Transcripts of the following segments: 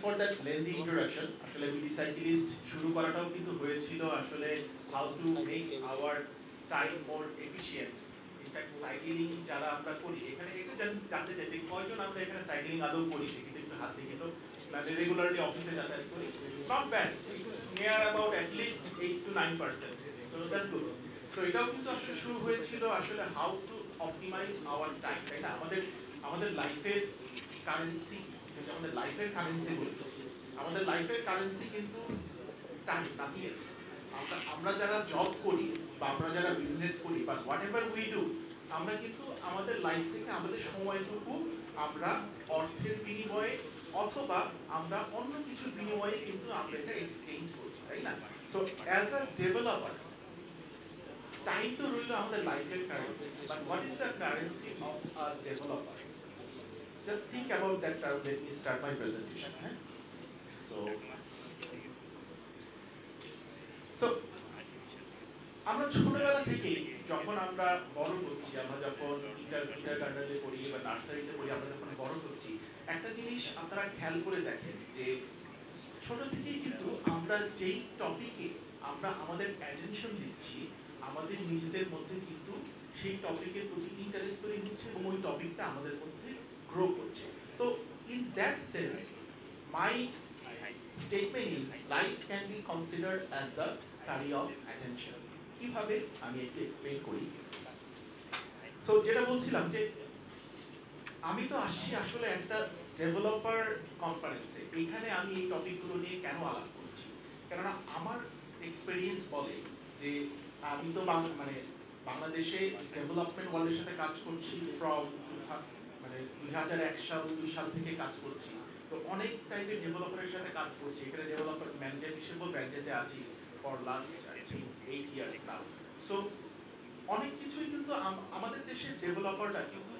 For that lengthy introduction. আসলে BD cyclist শুরু করাটাও কিন্তু হয়েছিল আসলে how to make our time more efficient. In fact cycling যারা আমরা করি এখানে একটু জানতে চাই যে কয়জন আমরা এখানে সাইকেলিং আদৌ করি, দেখি একটু হাত দেখি তো। মানে রেগুলারলি অফিসে যাতায়াত করি, not bad, near about at least 8 to 9%, so that's good. So এটাও কিন্তু আসলে শুরু হয়েছিল আসলে how to optimise our time, তাই না? আমাদের আমাদের লাইফের কারেন্সি, যেটা আমাদের লাইফের কারেন্সি বলছো, আমাদের লাইফের কারেন্সি কিন্তু টাইম, নাথিং এলস। আমরা যারা জব করি বা আমরা যারা বিজনেস করি বা হোয়াট এভার উই ডু, আমরা কিন্তু আমাদের লাইফ থেকে আমাদের সময়টুকু আমরা অর্থের বিনিময়ে অথবা আমরা অন্য কিছুর বিনিময়ে কিন্তু আমরা এটা এক্সচেঞ্জ করছি, তাই না? So as a developer, time তো রইল আমাদের লাইফের currency, but what is the currency of a developer? Just think about that term. Let me start my presentation. So, so আমরা ছোটবেলা থেকে যখন আমরা বড় হচ্ছি, আমরা যখন কিন্ডারগার্টেনে পড়ি বা নার্সারিতে পড়ি, আমরা যখন বড় হচ্ছি, একটা জিনিস আপনারা খেয়াল করে দেখেন যে ছোট থেকেই কিন্তু আমরা যেই টপিকে আমরা আমাদের অ্যাটেনশন দিচ্ছি, আমাদের নিজেদের মধ্যে কিন্তু সেই টপিকের প্রতি ইন্টারেস্ট তৈরি হচ্ছে এবং ওই টপিকটা আমাদের মধ্যে গ্রো করছে। তো in that sense my statement is life can be considered as the study of attention. কিভাবে আমি একটু এক্সপ্লেইন করি। সো যেটা বলছিলাম যে আমি তো আসছি আসলে একটা ডেভেলপার কনফারেন্সে, এইখানে আমি এই টপিকগুলো নিয়ে কেন আলাপ করছি, কেননা আমার এক্সপেরিয়েন্স বলে যে আমি তো মানে বাংলাদেশে ডেভেলপমেন্ট ওয়ার্ল্ডের সাথে কাজ করছি ফ্রম মানে 2001-2 সাল থেকে কাজ করছি। তো অনেক টাইপের ডেভেলপারের সাথে কাজ করছি, এখানে ডেভেলপার ম্যানেজার হিসেবেও ব্যাংকেতে আছি for last 8 years now. So অনেক কিছুই কিন্তু আমাদের দেশের ডেভেলপাররা কিন্তু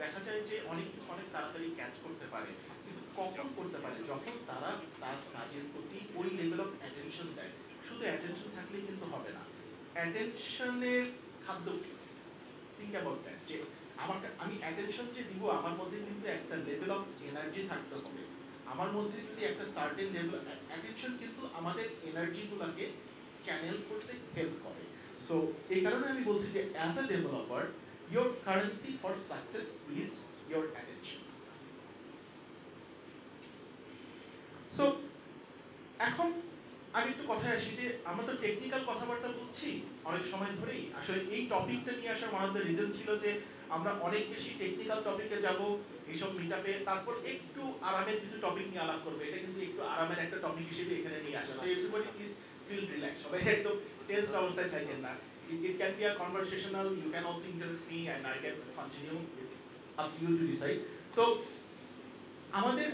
দেখা যায় যে অনেক কিছু অনেক তাড়াতাড়ি ক্যাচ করতে পারে, কিন্তু কখন করতে পারে? যখন তারা তার কাজের প্রতি ওই লেভেল অফ অ্যাটেনশন দেয়। শুধু অ্যাটেনশন থাকলেই কিন্তু হবে না, অ্যাটেনশনের খাদ্য কি? থিঙ্ক অ্যাবাউট দ্যাট, যে আমি অ্যাটেনশন যে দিব, আমার মধ্যে কিন্তু একটা লেভেল অফ এনার্জি থাকতে হবে। আমার মধ্যে যদি একটা সার্টেন লেভেল অ্যাটেনশন কিন্তু আমাদের এনার্জিগুলোকে চ্যানেল করতে হেল্প করে। সো এই কারণে আমি বলছি যে as a developer your currency for success is your attention. So এখন আমি একটু কথায় আসি যে আমরা তো টেকনিক্যাল কথাবার্তা বলছি অনেক সময় ধরেই। আসলে এই টপিকটা নিয়ে আসার ওয়ান অফ দ্য রিজন ছিল যে আমরা অনেক বেশি টেকনিক্যাল টপিকে যাব এইসব মিটআপে, তারপর একটু আরামের কিছু টপিক নিয়ে আলাপ করবে। এটা কিন্তু একটু আরামের একটা টপিক হিসেবে এখানে নিয়ে আসা। তো এভরিবডি প্লিজ ফিল রিল্যাক্স, সবাই একদম টেন্সড অবস্থায় থাকেন না। It can be a conversational, you can also interrupt me and I can continue, it's up to you to decide. তো আমাদের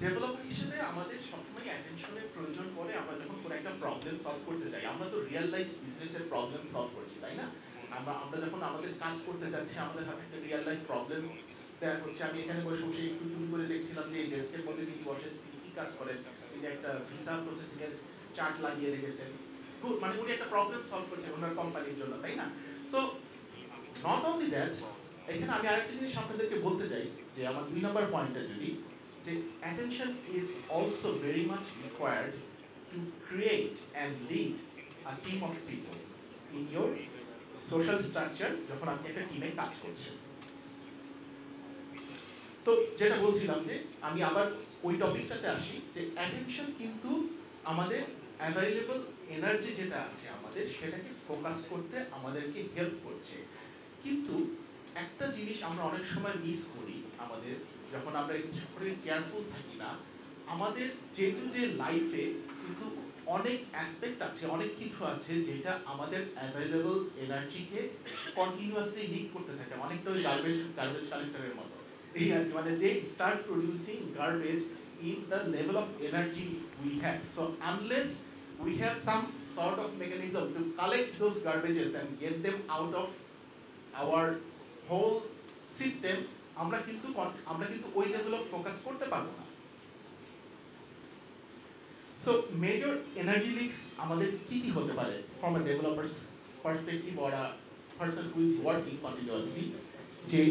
ডেভেলপার হিসেবে আমাদের সবসময় অ্যাটেনশনের প্রয়োজন পড়ে। আমরা যখন কোনো একটা প্রবলেম সলভ করতে যাই, আমরা তো রিয়েল লাইফ বিজনেসের প্রবলেম সলভ করছি, তাই না? আমরা যখন আমাদের কাজ করতে যাচ্ছি, আমাদের হাতে একটা রিয়েল লাইফ প্রবলেম দেখা হচ্ছে। আমি এখানে বসে বসে একটু চুরি করে দেখছিলাম যে এই ডেস্কের মধ্যে তিনি বসেন, তিনি কি কাজ করেন, তিনি একটা ভিসা প্রসেসিং এর চার্ট লাগিয়ে রেখেছেন। মানে উনি একটা প্রবলেম সলভ করছেন ওনার কোম্পানির জন্য, তাই না? সো নট অনলি দ্যাট, এখানে আমি আরেকটা জিনিস আপনাদেরকে বলতে চাই যে আমার 2 নম্বর পয়েন্টটা যদি, যে attention is also very much required to create and lead a team of people in your social structure যখন আপনি একটা টিমে কাজ করছেন। তো যেটা বলছিলাম যে আমি আবার ওই টপিকটাতে আসি যে অ্যাটেনশন কিন্তু আমাদের অ্যাভেলেবল এনার্জি যেটা আছে আমাদের, সেটাকে ফোকাস করতে আমাদেরকে হেল্প করছে। কিন্তু একটা জিনিস আমরা অনেক সময় মিস করি আমাদের, যখন আমরা এই সকলে কেয়ারফুল থাকি না, আমাদের যেহেতু যে লাইফে কিন্তু অনেক অ্যাসপেক্ট আছে, অনেক কিছু আছে যেটা আমাদের অ্যাভেলেবল এনার্জিকে কন্টিনিউয়াসলি লিক করতে থাকে, অনেকটা ওই গার্বেজ কালেক্টরের মতো। এই আর কি, মানে they start producing garbage in the level of energy we have. So unless we have some sort of mechanism to collect those garbages and get them out of our whole system, আমরা কিন্তু ওই level of focus করতে পারবো না। So major energy leaks আমাদের কি কি হতে পারে from a developers perspective or a person who is working continuously, যে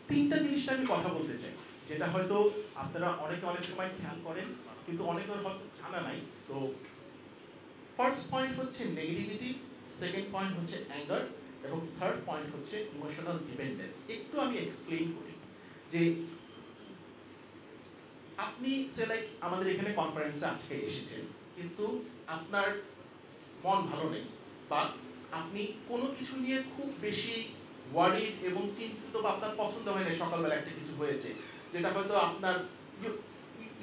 তিনটা জিনিসটা আমি কথা বলতে চাই যেটা হয়তো আপনারা অনেকে অনেক সময় খেয়াল করেন, কিন্তু অনেকের হয়তো জানা নাই। তো ফার্স্ট পয়েন্ট হচ্ছে নেগেটিভিটি, সেকেন্ড পয়েন্ট হচ্ছে অ্যাঙ্গার, এবং থার্ড পয়েন্ট হচ্ছে ইমোশনাল ডিপেন্ডেন্স। একটু আমি এক্সপ্লেইন করি যে আপনি সে লাইক আমাদের এখানে কনফারেন্সে আজকে এসেছেন, কিন্তু আপনার মন ভালো নেই, বা আপনি কোনো কিছু নিয়ে খুব বেশি ওয়ারিড এবং চিন্তিত, বা আপনার পছন্দ হয় না, সকালবেলা একটা কিছু হয়েছে যেটা হয়তো আপনার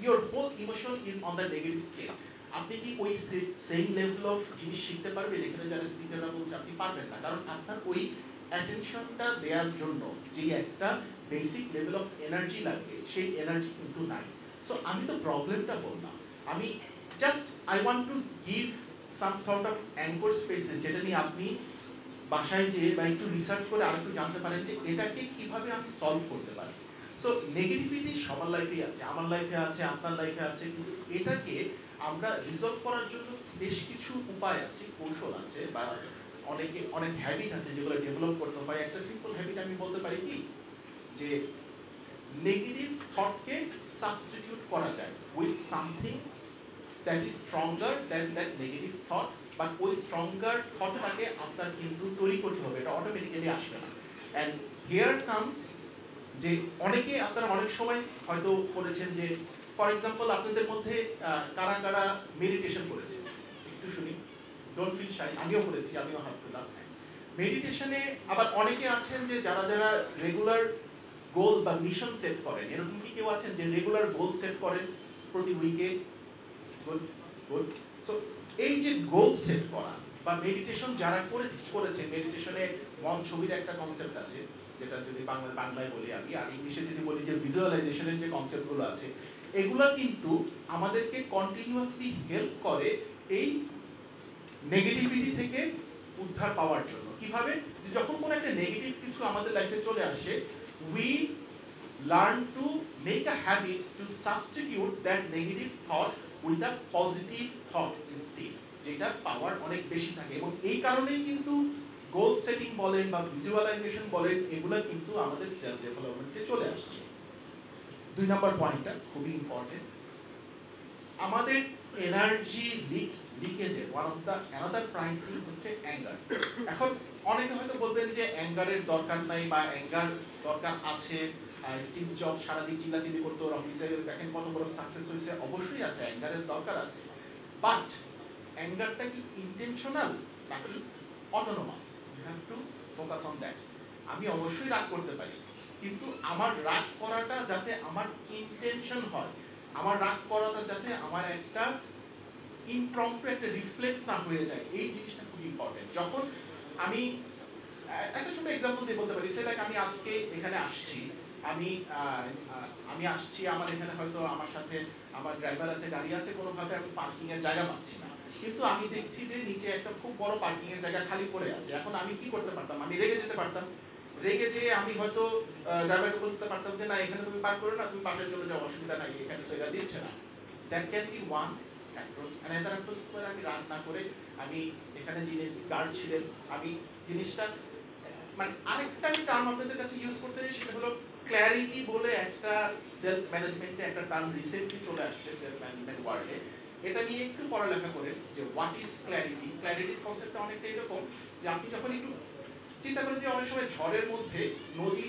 your whole emotion is on the negative scale. আপনি কি ওই সেম লেভেল অফ জিনিস শিখতে পারবেন? এখানে যারা স্পিকাররা বলছে আপনি পারবেন না, কারণ আপনার ওই অ্যাটেনশনটা দেওয়ার জন্য যে একটা বেসিক লেভেল অফ এনার্জি লাগবে, সেই এনার্জি কিন্তু নাই। সো আমি তো প্রবলেমটা বললাম, আমি just I want to give some sort of anchor spaces, যেটা নিয়ে আপনি বাসায় যেয়ে বা একটু রিসার্চ করে আরেকটু জানতে পারেন যে এটাকে কিভাবে আমি সলভ করতে পারি। সো নেগেটিভিটি সবার লাইফেই আছে, আমার লাইফে আছে, আপনার লাইফে আছে, কিন্তু এটাকে আমরা রিজলভ করার জন্য বেশ কিছু উপায় আছে, কৌশল আছে, বা অনেক হ্যাবিট আছে যেগুলো ডেভেলপ করতে হয়। একটা সিম্পল হ্যাবিট আমি বলতে পারি কি, যে নেগেটিভ থটকে সাবস্টিটিউট করা যায় with something that is stronger than that negative thought, but ওই স্ট্রঙ্গার থটটাকে আপনার কিন্তু তৈরি করতে হবে, এটা অটোমেটিক্যালি আসবে না। অ্যান্ড হিয়ার কামস যে অনেকে আপনারা অনেক সময় হয়তো করেছেন যে, ফর এক্সাম্পল আপনাদের মধ্যে কারা কারা মেডিটেশন করেছে, একটু শুনি, ডোন্ট ফিল শাই। আমিও করেছি, আমিও হাত তুললাম। মেডিটেশনে আবার অনেকে আছেন যে যারা যারা রেগুলার গোল বা মিশন সেট করেন, এরকম কি কেউ আছেন যে রেগুলার গোল সেট করেন প্রতি উইকে? Good, good. সো এই যে গোল সেট করা বা মেডিটেশন যারা করেছে, মেডিটেশনে মন ছবির একটা কনসেপ্ট আছে, যেটা যদি বাংলায় বলি আমি, আর ইংলিশে যদি বলি যে ভিজুয়ালাইজেশনের যে কনসেপ্টগুলো আছে, এগুলা কিন্তু আমাদেরকে কন্টিনিউয়াসলি হেল্প করে এই নেগেটিভিটি থেকে উদ্ধার পাওয়ার জন্য। কিভাবে? যখন কোনো একটা নেগেটিভ কিছু আমাদের লাইফে চলে আসে, we learn to make a habit to substitute that negative thought with a positive thought instead, যেটা পাওয়ার অনেক বেশি থাকে। এবং এই কারণেই কিন্তু গোল সেটিং বলেন বা ভিজুয়ালাইজেশন বলেন, এগুলো কিন্তু আমাদের সেলফ ডেভেলপমেন্টে চলে আসছে। 2 নম্বর পয়েন্টটা খুবই ইম্পর্টেন্ট, আমাদের এনার্জি লিকেজের one of the another prime thing হচ্ছে অ্যাঙ্গার। এখন অনেকে হয়তো বলবেন যে অ্যাঙ্গারের দরকার নাই, বা অ্যাঙ্গার দরকার আছে, স্টিভ জব সারাদিন চিল্লাচিল্লি করতো ওর অফিসে, দেখেন কত বড় সাকসেস হয়েছে। অবশ্যই আছে, অ্যাঙ্গারের দরকার আছে, বাট অ্যাঙ্গারটা কি ইন্টেনশনাল নাকি autonomous? You have to focus on that. আমি অবশ্যই রাগ করতে পারি, কিন্তু আমার রাগ করাটা যাতে আমার ইন্টেনশন হয়, আমার রাগ করাটা যাতে আমার একটা ইমপ্রম্পটু একটা রিফ্লেক্স না হয়ে যায়, এই জিনিসটা খুব ইম্পর্টেন্ট। যখন আমি একটা ছোট এক্সাম্পল দিয়ে বলতে পারি, সে লাইক আমি আজকে এখানে আসছি, আমি আসছি, আমার এখানে হয়তো আমার সাথে আমার ড্রাইভার আছে, গাড়ি আছে, কোনোভাবে আমি পার্কিং এর জায়গা পাচ্ছি না, কিন্তু আমি দেখছি যে নিচে একটা খুব বড় পার্কিং এর জায়গা খালি পড়ে আছে। এখন আমি কি করতে পারতাম? আমি রেগে যেতে পারতাম। রেগে যেয়ে আমি হয়তো ড্রাইভারকে বলতে পারতাম যে না, এখানে তুমি পার্ক করো না, তুমি পাশে চলে যাও, অসুবিধা নাই, এখানে তো জায়গা দিচ্ছে না। That can be one approach. Another approach করে আমি রাগ না করে, আমি এখানে যিনি গার্ড ছিলেন, আমি জিনিসটা মানে আরেকটা আমি টার্ম আপনাদের কাছে ইউজ করতে চাই, সেটা হলো ক্ল্যারিটি বলে একটা সেলফ ম্যানেজমেন্টে একটা টার্ম রিসেন্টলি চলে আসছে সেলফ ম্যানেজমেন্ট ওয়ার্ডে। এটা নিয়ে একটু পড়ালেখা করেন যে হোয়াট ইজ ক্ল্যারিটি। ক্ল্যারিটির কনসেপ্টটা অনেকটা এরকম যে আপনি যখন একটু চিন্তা করেন যে অনেক সময় ঝড়ের মধ্যে নদী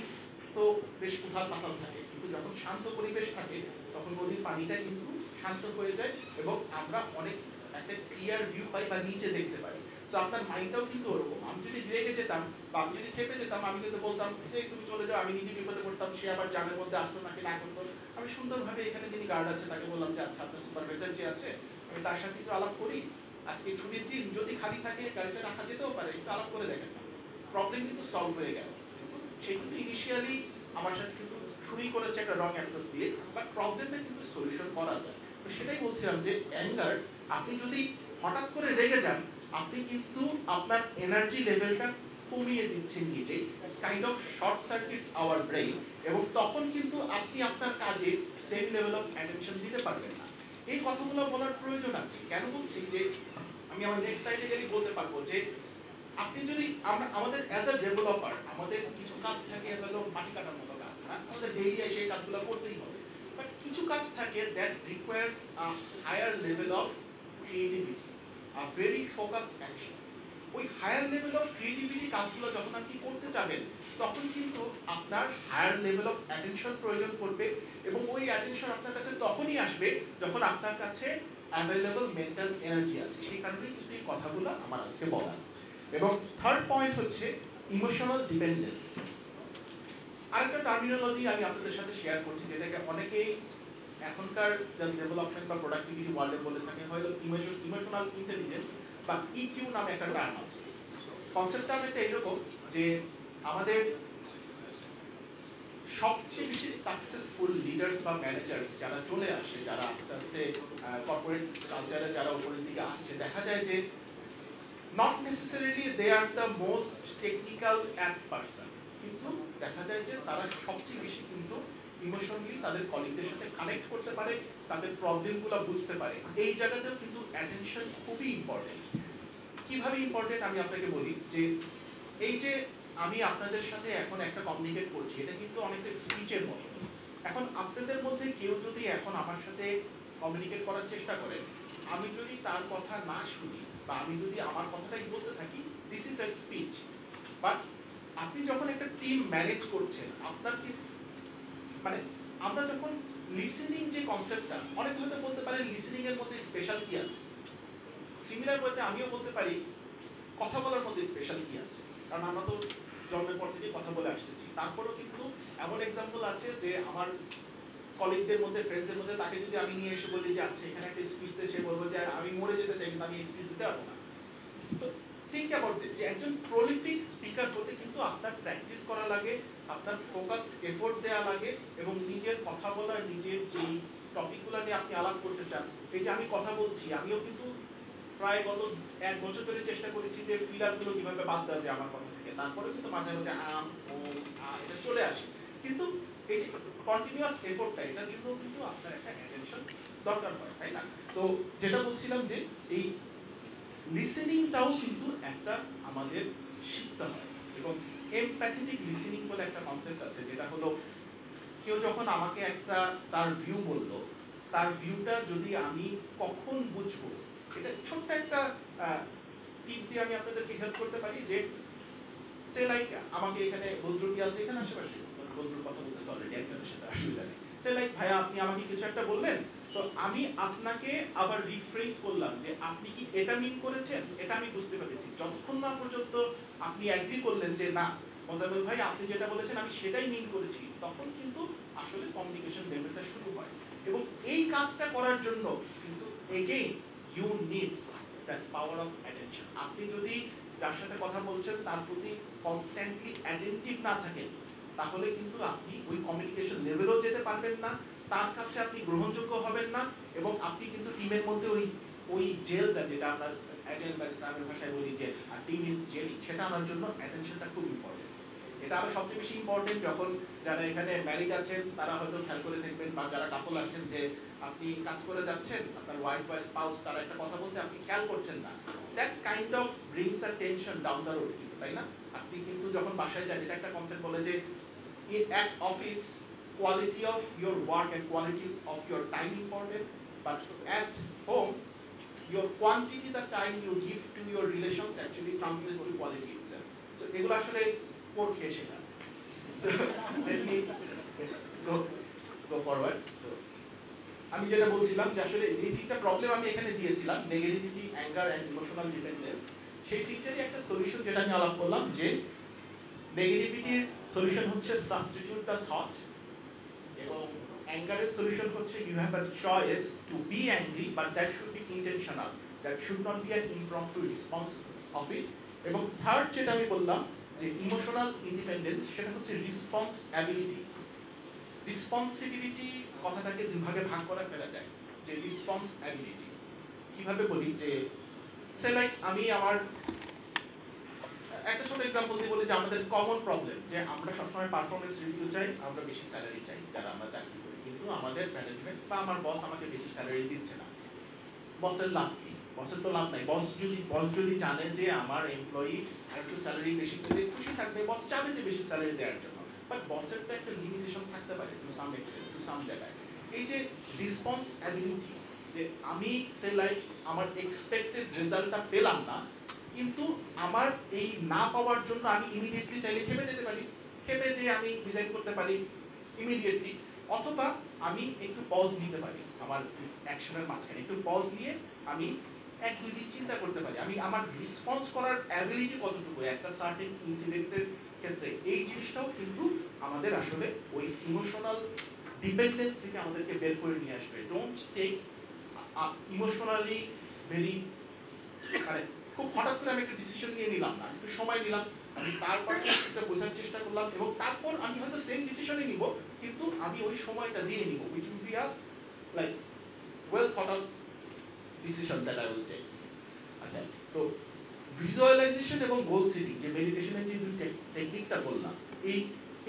তো বেশ উথাল পাতাল থাকে, কিন্তু যখন শান্ত পরিবেশ থাকে তখন নদীর পানিটা কিন্তু শান্ত হয়ে যায় এবং আমরা অনেক একটা ক্লিয়ার ভিউ পাই বা নিচে দেখতে পাই। তো আপনার মাইন্ডটাও কিন্তু ওরকম। আমি যদি রেগে যেতাম বা আমি যদি খেপে যেতাম, আমি কিন্তু বলতাম যে তুমি চলে যাও, আমি নিজে বিপদে পড়তাম, সে আবার জামের মধ্যে আসতো নাকি না করতো। আমি সুন্দরভাবে এখানে যিনি গার্ড আছে তাকে বললাম যে আচ্ছা, আপনার সুপারভাইজার যে আছে আমি তার সাথে একটু আলাপ করি, আজকে ছুটির দিন, যদি খালি থাকে গাড়িতে রাখা যেতেও পারে, একটু আলাপ করে দেখেন না, প্রবলেম কিন্তু সলভ হয়ে গেল। সে কিন্তু ইনিশিয়ালি আমার সাথে কিন্তু শুরুই করেছে একটা রং অ্যাপ্রোচ দিয়ে, বাট প্রবলেমটা কিন্তু সলিউশন করা যায়। তো সেটাই বলছিলাম যে অ্যাঙ্গার, আপনি যদি হঠাৎ করে রেগে যান, আপনি কিন্তু আপনার এনার্জি লেভেলটা কমিয়ে দিচ্ছেন নিজেই, kind of short circuits our brain, এবং তখন কিন্তু আপনি আপনার কাজে সেম লেভেল অফ অ্যাটেনশন দিতে পারবেন না। এই কথাগুলো বলার প্রয়োজন আছে কেন বলছি, যে আমি আমার নেক্সট স্লাইডে গেলে বলতে পারবো যে আপনি যদি আমরা আমাদের অ্যাজ আ ডেভেলপার আমাদের কিছু কাজ থাকে, হলো মাটি কাটার মতো কাজ, আমাদের ডেইলি এসে এই কাজগুলো করতেই হবে। বাট কিছু কাজ থাকে that requires a higher level of creativity, a very focused actions. ওই হায়ার লেভেল অফ ক্রিয়েটিভিটি কাজগুলো যখন আপনি করতে যাবেন, তখন কিন্তু আপনার হায়ার লেভেল অফ অ্যাটেনশন প্রয়োজন পড়বে, এবং ওই অ্যাটেনশন আপনার কাছে তখনই আসবে যখন আপনার কাছে অ্যাভেলেবল মেন্টাল এনার্জি আছে। সেই কারণেই কিন্তু এই কথাগুলো আমার আজকে বলা। এবং থার্ড পয়েন্ট হচ্ছে ইমোশনাল ডিপেন্ডেন্স। আরেকটা টার্মিনোলজি আমি আপনাদের সাথে শেয়ার করছি, যেটাকে অনেকেই এখনকার সেলফ ডেভেলপমেন্ট বা প্রোডাক্টিভিটি ওয়ার্ল্ডে বলে থাকে হয়তো ইমোশনাল ইন্টেলিজেন্স বা ইকিউ নামে একটা টার্ম আছে। কনসেপ্টটা অনেকটা এরকম যে আমাদের সবচেয়ে বেশি সাকসেসফুল লিডার্স বা ম্যানেজার্স যারা চলে আসে, যারা আস্তে আস্তে কর্পোরেট কালচারে যারা উপরের দিকে আসছে, দেখা যায় যে not necessarily they are the most technical at person, কিন্তু দেখা যায় যে তারা সবচেয়ে বেশি কিন্তু ইমোশনালি তাদের কলিগদের সাথে কানেক্ট করতে পারে, তাদের প্রবলেমগুলো বুঝতে পারে। এই জায়গাতেও কিন্তু অ্যাটেনশন খুবই ইম্পর্টেন্ট। কিভাবে ইম্পর্টেন্ট আমি আপনাকে বলি, যে এই যে আমি আপনাদের সাথে এখন একটা কমিউনিকেট করছি, এটা কিন্তু অনেকটা স্পিচের মতো। এখন আপনাদের মধ্যে কেউ যদি এখন আমার সাথে কমিউনিকেট করার চেষ্টা করেন, আমি যদি তার কথা না শুনি বা আমি যদি আমার কথাটাই বলতে থাকি, this is a speech. But আপনি যখন একটা টিম ম্যানেজ করছেন, আপনার কি মানে আমরা যখন লিসেনিং যে কনসেপ্টটা, অনেক হয়তো বলতে পারেন লিসেনিং এর মধ্যে স্পেশাল কি আছে। সিমিলার বলতে আমিও বলতে পারি কথা বলার মধ্যে স্পেশাল কি আছে, কারণ আমরা তো জন্মের পর থেকে কথা বলে আসতেছি। তারপরেও কিন্তু এমন এক্সাম্পল আছে যে আমার কলিগদের মধ্যে, ফ্রেন্ডসদের মধ্যে, তাকে যদি আমি নিয়ে এসে বলি যে আচ্ছা এখানে একটা স্পিচ দিতে, সে বলবো যে আমি মরে যেতে চাই কিন্তু আমি স্পিচ দিতে পারবো না। তো থিঙ্ক অ্যাবাউট দিস, যে একজন প্রলিফিক স্পিকার হতে কিন্তু আপনার প্র্যাকটিস করা লাগে, আপনার ফোকাস এফোর্ট দেওয়া লাগে, এবং নিজের কথা বলার, নিজের যেই টপিকগুলো নিয়ে আপনি আলাপ করতে চান, এই যে আমি কথা বলছি, আমিও কিন্তু প্রায় গত 1 বছর ধরে চেষ্টা করেছি যে ফিলারগুলো কিভাবে বাদ দেওয়া যায় আমার কথা থেকে। তারপরে কিন্তু মাঝে মাঝে আম ও এটা চলে আসে, কিন্তু এই যে কন্টিনিউয়াস এফোর্টটা, এটার জন্য কিন্তু আপনার একটা অ্যাটেনশন দরকার হয়, তাই না? তো যেটা বলছিলাম যে এই লিসেনিংটাও কিন্তু একটা আমাদের শিখতে হয়। এবং এমপ্যাথেটিক লিসেনিং বলে একটা কনসেপ্ট আছে, যেটা হলো কেউ যখন আমাকে একটা তার ভিউ বললো, তার ভিউটা যদি আমি কখন বুঝবো, এটা ছোট্ট একটা টিপ দিয়ে আমি আপনাদেরকে হেল্প করতে পারি। যে সে লাইক আমাকে এখানে বদরুটি আছে এখানে আশেপাশে, বদরুর কথা বলতেছে অলরেডি, একজনের সাথে অসুবিধা নেই। সে লাইক ভাইয়া আপনি আমাকে কিছু একটা বললেন, তো আমি আপনাকে আবার রিফ্রেজ করলাম যে আপনি কি এটা মিন করেছেন, এটা আমি বুঝতে পেরেছি। যতক্ষণ না পর্যন্ত আপনি অ্যাগ্রি করলেন যে না মোজাম্মেল ভাই আপনি যেটা বলেছেন আমি সেটাই মিন করেছি, তখন কিন্তু আসলে কমিউনিকেশন লেভেলটা শুরু হয়। এবং এই কাজটা করার জন্য কিন্তু again you need that power of attention. আপনি যদি যার সাথে কথা বলছেন তার প্রতি কনস্ট্যান্টলি অ্যাটেনটিভ না থাকেন, তাহলে কিন্তু আপনি ওই কমিউনিকেশন লেভেলও যেতে পারবেন না, তার কাছে আপনি গ্রহণযোগ্য হবেন না, এবং আপনি কিন্তু টিমের মধ্যে ওই জেলটা, যেটা আমরা অ্যাজেল বা স্টামের ভাষায় বলি যে টিম ইজ জেল, সেটা আমার জন্য অ্যাটেনশনটা খুব ইম্পর্টেন্ট। এটা আরো সবচেয়ে বেশি ইম্পর্টেন্ট যখন যারা এখানে ম্যারিড আছেন, তারা হয়তো খেয়াল করে দেখবেন, বা যারা কাপল আছেন, যে আপনি কাজ করে যাচ্ছেন, আপনার ওয়াইফ বা স্পাউস তারা একটা কথা বলছে, আপনি খেয়াল করছেন না, that kind of brings a tension down the road, তাই না? আপনি কিন্তু যখন বাসায় যান, এটা একটা কনসেপ্ট বলে যে at office quality of your work and quality of your time important, but at home your quantity the time you give to your relations actually translates to quality itself. So এগুলো আসলে core খেয়ে শেখা। So let me go forward. So আমি যেটা বলছিলাম যে আসলে এই তিনটা প্রবলেম আমি এখানে দিয়েছিলাম, negativity, anger and emotional dependence, সেই তিনটারই একটা সলিউশন যেটা আমি আলাপ করলাম, যে নেগেটিভিটির সলিউশন হচ্ছে সাবস্টিটিউট দ্য থট, এবং অ্যাঙ্গারের সলিউশন হচ্ছে you have a choice to be angry, but that should be intentional, that should not be an impromptu response of it. এবং থার্ড যেটা আমি বললাম যে ইমোশনাল ইন্ডিপেন্ডেন্স, সেটা হচ্ছে রিসপন্স অ্যাবিলিটি। রিসপন্সিবিলিটি কথাটাকে দুই ভাগে ভাগ করা ফেলা যায়, যে রিসপন্স অ্যাবিলিটি কিভাবে বলি, যে সে লাইক আমি আমার একটা ছোট এক্সাম্পল দিয়ে বলি যে আমাদের কমন প্রবলেম, যে আমরা সবসময় পারফরমেন্স রিভিউ চাই, আমরা বেশি স্যালারি চাই যারা আমরা চাকরি করি, কিন্তু আমাদের ম্যানেজমেন্ট বা আমার বস আমাকে বেশি স্যালারি দিচ্ছে না। বসের লাভ কি? বসের তো লাভ নাই। বস যদি জানে যে আমার এমপ্লয়ি আর একটু স্যালারি বেশি পেলে খুশি থাকবে, বস চাবে যে বেশি স্যালারি দেওয়ার জন্য, বাট বসের তো একটা লিমিটেশন থাকতে পারে to some extent, to some জায়গায়। এই যে রেসপন্স অ্যাবিলিটি, যে আমি সে লাইক আমার এক্সপেক্টেড রেজাল্টটা পেলাম না, কিন্তু আমার এই না পাওয়ার জন্য আমি ইমিডিয়েটলি চাইলে খেপে যেতে পারি, খেপে যে আমি রিজাইন করতে পারি ইমিডিয়েটলি, অথবা আমি একটু পজ নিতে পারি আমার অ্যাকশনের মাঝখানে, একটু পজ নিয়ে আমি 1-2 দিন চিন্তা করতে পারি আমি আমার রেসপন্স করার অ্যাবিলিটি কতটুকু একটা সার্টেন ইনসিডেন্টের ক্ষেত্রে। এই জিনিসটাও কিন্তু আমাদের আসলে ওই ইমোশনাল ডিপেন্ডেন্স থেকে আমাদেরকে বের করে নিয়ে আসবে। ডোন্ট টেক ইমোশনালি ভেরি, মানে খুব হঠাৎ করে আমি একটা ডিসিশন নিয়ে নিলাম না, একটু সময় নিলাম, আমি তার পার্সপেক্টিভটা বোঝার চেষ্টা করলাম, এবং তারপর আমি হয়তো সেম ডিসিশনই নিব, কিন্তু আমি ওই সময়টা দিয়ে নিব, which will be a like well thought out decision that I will take. আচ্ছা, তো ভিজুয়ালাইজেশন এবং গোল সেটিং, যে মেডিটেশনের যে টেকনিকটা বললাম, এই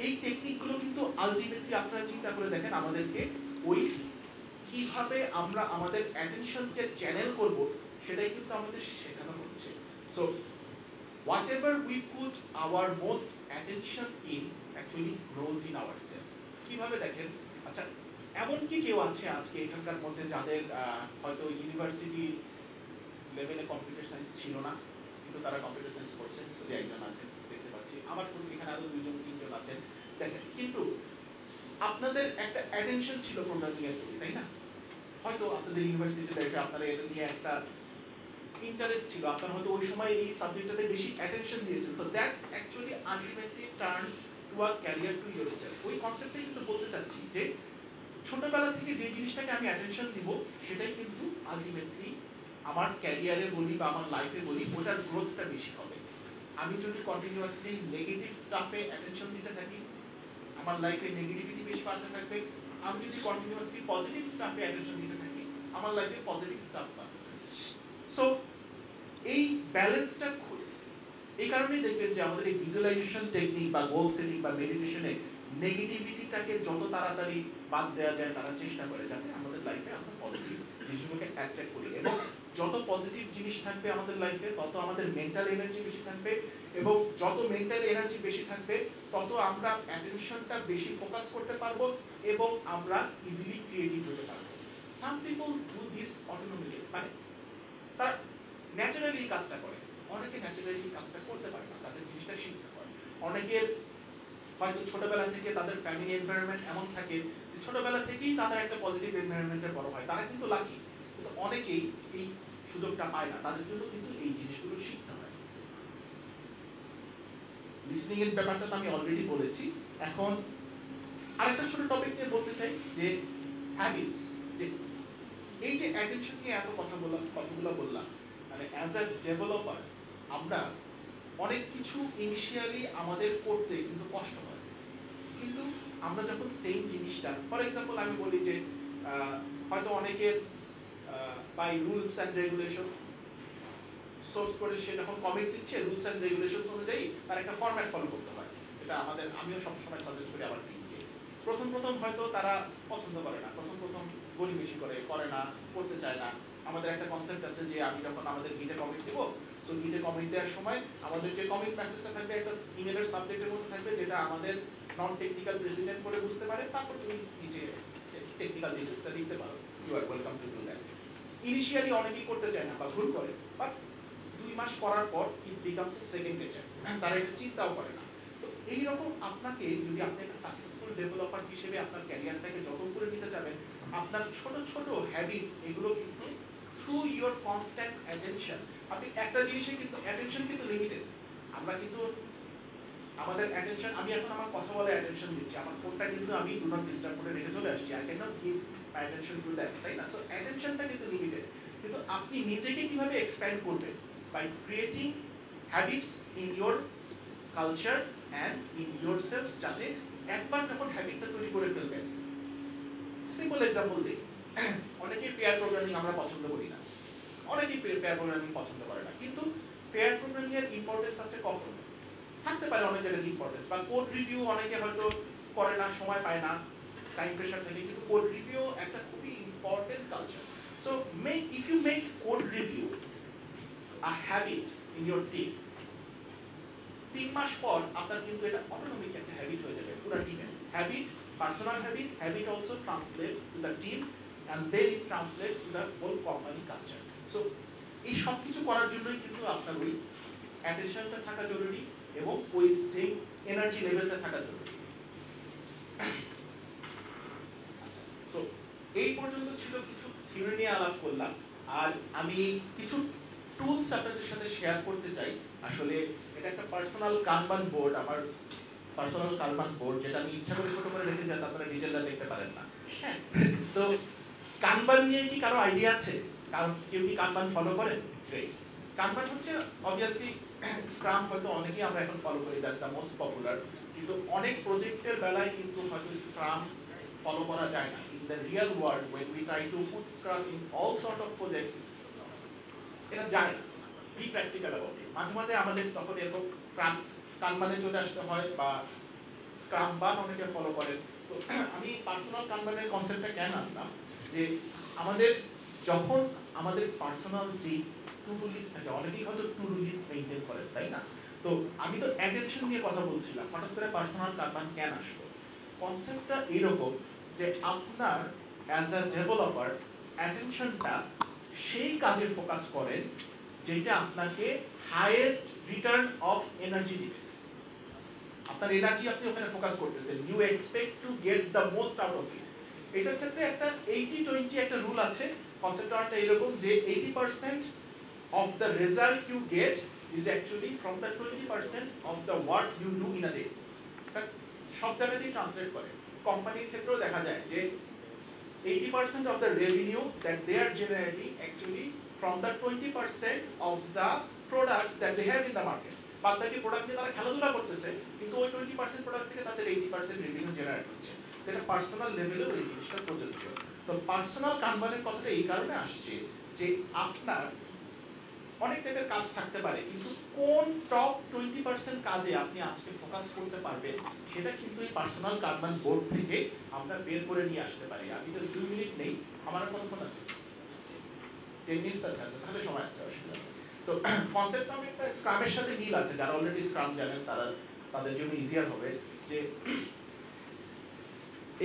এই টেকনিকগুলো কিন্তু আলটিমেটলি আপনারা চিন্তা করে দেখেন আমাদেরকে ওই কিভাবে আমরা আমাদের অ্যাটেনশনকে চ্যানেল করব সেটাই কিন্তু আমাদের শেখানো হচ্ছে। So whatever we put our most attention in actually grows in ourselves. কিভাবে দেখেন, আচ্ছা এমন কি কেউ আছে আজকে এখানকার মধ্যে যাদের হয়তো ইউনিভার্সিটি লেভেলে কম্পিউটার সায়েন্স ছিল না, কিন্তু তারা কম্পিউটার সায়েন্স করছেন, যে একজন আছেন দেখতে পাচ্ছি, আমার এখানে আরো 2-3 জন আছেন দেখেন, কিন্তু আপনাদের একটা অ্যাটেনশন ছিল প্রোগ্রামিং এর প্রতি, তাই না? হয়তো আপনাদের ইউনিভার্সিটি লাইফে আপনারা এটা নিয়ে একটা ইন্টারেস্ট ছিল, আপনারা হয়তো ওই সময় এই সাবজেক্টটাতে বেশি অ্যাটেনশন দিয়েছেন, so that actually ultimately turn to a career to yourself. ওই কনসেপ্টটাই কিন্তু বলতে চাচ্ছি যে ছোটবেলা থেকে যে জিনিসটাকে আমি অ্যাটেনশন দিব সেটাই কিন্তু আলটিমেটলি আমার ক্যারিয়ারে বলি বা আমার লাইফে বলি ওটার গ্রোথটা বেশি হবে। আমি যদি কন্টিনিউয়াসলি নেগেটিভ স্টাফে অ্যাটেনশন দিতে থাকি, আমার লাইফে নেগেটিভিটি বেশি বাড়তে থাকবে। আমি যদি কন্টিনিউয়াসলি পজিটিভ স্টাফে অ্যাটেনশন দিতে থাকি, আমার লাইফে পজিটিভ স্টাফ বাড়বে। সো এই ব্যালেন্সটা এই কারণেই দেখবেন যে আমাদের এই ভিজুয়ালাইজেশন টেকনিক বা গোল সেটিং বা মেডিটেশনে নেগেটিভিটিটাকে যত তাড়াতাড়ি বাদ দেওয়া যায় তারা চেষ্টা করে যাতে আমাদের লাইফে আমরা পজিটিভ জিনিসগুলোকে অ্যাট্রাক্ট করি, এবং যত পজিটিভ জিনিস থাকবে আমাদের লাইফে তত আমাদের মেন্টাল এনার্জি বেশি থাকবে, এবং যত মেন্টাল এনার্জি বেশি থাকবে তত আমরা অ্যাটেনশনটা বেশি ফোকাস করতে পারবো এবং আমরা ইজিলি ক্রিয়েটিভ হতে পারবো। সাম পিপল ডু দিস অটোনোমিক্যালি, মানে তারা ন্যাচারালি কাজটা করে, অনেকে ন্যাচারালি কাজটা করতে পারে না, তাদের জিনিসটা শিখতে হয়। অনেকের হয়তো ছোটবেলা থেকে তাদের ফ্যামিলি এনভায়রনমেন্ট এমন থাকে যে ছোটবেলা থেকেই তাদের একটা পজিটিভ এনভায়রনমেন্টে বড় হয়, তারা কিন্তু লাকি, কিন্তু অনেকেই এই সুযোগটা পায় না, তাদের জন্য কিন্তু এই জিনিসগুলো শিখতে হয়। লিসনিং এর ব্যাপারটা তো আমি অলরেডি বলেছি। এখন আরেকটা ছোট টপিক নিয়ে বলতে চাই যে হ্যাবিটস, যে এই যে অ্যাটেনশন নিয়ে এত কথাগুলো বললাম, মানে অ্যাজ আ ডেভেলপার আমরা অনেক কিছু ইনিশিয়ালি আমাদের করতে কিন্তু কষ্ট হয়, কিন্তু আমরা যখন সেম জিনিসটা, ফর এক্সাম্পল আমি বলি যে হয়তো অনেকের by rules and regulation source করে সে যখন কমেন্ট দিচ্ছে রুলস অ্যান্ড রেগুলেশন অনুযায়ী তার একটা ফরম্যাট ফলো করতে হয়। এটা আমিও সবসময় সাজেস্ট করি আমার টিমকে। প্রথম হয়তো তারা পছন্দ করে না, প্রথম গড়িমেশি করে না, করতে চায় না। আমাদের একটা কনসেপ্ট আছে যে আমি যখন আমাদের গিটে কমেন্ট দেবো, তো গিটে কমেন্ট দেওয়ার সময় আমাদের যে কমেন্ট মেসেজটা থাকবে একটা ইমেলের সাবজেক্টের মধ্যে থাকবে, যেটা আমাদের নন টেকনিক্যাল প্রেসিডেন্ট করে বুঝতে পারে, তারপর তুমি নিচে টেকনিক্যাল ডিটেলসটা লিখতে পারো, you are welcome to do that. Initially অনেকেই করতে চায় না বা ভুল করে, বাট 2 মাস করার পর it becomes a second nature, তারা এটা চিন্তাও করে না। তো এইরকম আপনাকে যদি আপনি একটা সাকসেসফুল ডেভেলপার হিসেবে আপনার ক্যারিয়ারটাকে যতন করে নিতে যাবেন, আপনার ছোট ছোট হ্যাবিট এগুলো কিন্তু থ্রু ইওর কনস্ট্যান্ট অ্যাটেনশন, আপনি একটা জিনিসে কিন্তু অ্যাটেনশন কিন্তু লিমিটেড, আমরা কিন্তু আমাদের অ্যাটেনশন, আমি এখন আমার কথা বলে অ্যাটেনশন দিচ্ছি, আমার ফোনটা কিন্তু আমি ডু নট ডিস্টার্ব করে রেখে চলে আসছি, I can not give my attention to that, তাই না? সো অ্যাটেনশনটা কিন্তু লিমিটেড, কিন্তু আপনি নিজেকে কিভাবে এক্সপ্যান্ড করবেন by creating habits in your culture and in yourself, যাতে একবার যখন হ্যাবিটটা তৈরি করে ফেলবেন। সিম্পল এক্সাম্পল দিই, অনেকেই পেয়ার প্রোগ্রামিং আমরা পছন্দ করি না, অনেকেই পেয়ার প্রোগ্রামিং পছন্দ করে না, কিন্তু পেয়ার প্রোগ্রামিং এর ইম্পর্টেন্স আছে কখন, থাকতে পারে অনেক জায়গায় ইম্পর্টেন্স, বা কোড রিভিউ অনেকে হয়তো করে না, সময় পায় না, টাইম প্রেশার থাকে, কিন্তু কোড রিভিউ একটা খুবই important culture. So if you make code review a habit in your team, 3 মাস পর আপনার কিন্তু এটা অটোমেটিক একটা হ্যাবিট হয়ে যাবে পুরো টিমে। Habit, personal habit, habit also translates to the team and then it translates to the whole company culture. So এই সব কিছু করার জন্যই কিন্তু আপনার ওই অ্যাটেনশনটা থাকা জরুরি এবং ওই সেম এনার্জি লেভেলটা থাকা জরুরি। সো এই পর্যন্ত ছিল কিছু থিওরি নিয়ে আলাপ করলাম, আর আমি কিছু টুলস আপনাদের সাথে শেয়ার করতে চাই। আসলে এটা একটা পার্সোনাল কানবান বোর্ড, আমার পার্সোনাল কানবান বোর্ড, যেটা আমি ইচ্ছা করে ছোট করে রেখে যাতে আপনারা ডিটেইলটা দেখতে পারেন না। তো কানবান নিয়ে কি কারো আইডিয়া আছে? কারণ কেউ কি কানবান ফলো করেন? কানবান হচ্ছে অবভিয়াসলি স্ক্রাম, হয়তো অনেকেই আমরা এখন ফলো করি, দ্যাটস দ্য মোস্ট পপুলার, কিন্তু অনেক প্রজেক্টের বেলায় কিন্তু হয়তো স্ক্রাম ফলো করা যায় না। In the real world when we try to put scrum in all sort of projects, এটা যায় না। B practical about it. মাঝে মাঝে আমাদের তখন এরকম স্ক্রাম কানবানে চলে আসতে হয়, বা স্ক্রাম বান অনেকে ফলো করেন। তো আমি পার্সোনাল কানবানের কনসেপ্টটা কেন আনলাম, যে আমাদের যখন আমাদের পার্সোনাল যে টু ডু লিস্ট থাকে, অনেকেই হয়তো টু ডু লিস্ট মেইনটেইন করেন, তাই না? তো আমি তো অ্যাটেনশন নিয়ে কথা বলছিলাম, হঠাৎ করে পার্সোনাল কানবান কেন আসলো? কনসেপ্টটা এইরকম যে আপনার অ্যাজ আ ডেভেলপার অ্যাটেনশনটা সেই কাজে ফোকাস করেন যেটা আপনাকে হাইয়েস্ট রিটার্ন অফ এনার্জি দিবে। আপনার এনার্জি আপনি ওখানে ফোকাস করতেছেন, you expect to get the most out of it. এটার ক্ষেত্রে একটা 80-20 একটা রুল আছে। কনসেপ্টটা এরকম যে 80% of the result you get is actually from the 20% of the work you do in a day. সব জায়গাতেই ট্রান্সলেট করে। কোম্পানির ক্ষেত্রেও দেখা যায় যে 80% of the revenue that they are generating actually from the 20% of the products that they have in the market. বাকি product নিয়ে তারা খেলাধুলা করতেছে, কিন্তু ওই 20% প্রোডাক্ট থেকে তাদের 80% রেভিনিউ জেনারেট হচ্ছে। এটা পার্সোনাল লেভেলেও এই জিনিসটা প্রযোজ্য। তো পার্সোনাল কানবানের কথাটা এই কারণে আসছে যে আপনার অনেক টাইপের কাজ থাকতে পারে, কিন্তু কোন টপ 20% কাজে আপনি আজকে ফোকাস করতে পারবেন সেটা কিন্তু এই পার্সোনাল কানবান বোর্ড থেকে আমরা বের করে নিয়ে আসতে পারি। আমি তো 2 মিনিট নেই, আমার আর কতক্ষণ আছে? 10 মিনিট আছে, তাহলে সময় আছে, অসুবিধা নেই। তো কনসেপ্ট অনেকটা স্ক্রামের সাথে মিল আছে, যারা অলরেডি স্ক্রাম জানেন তারা তাদের জন্য ইজিয়ার হবে। যে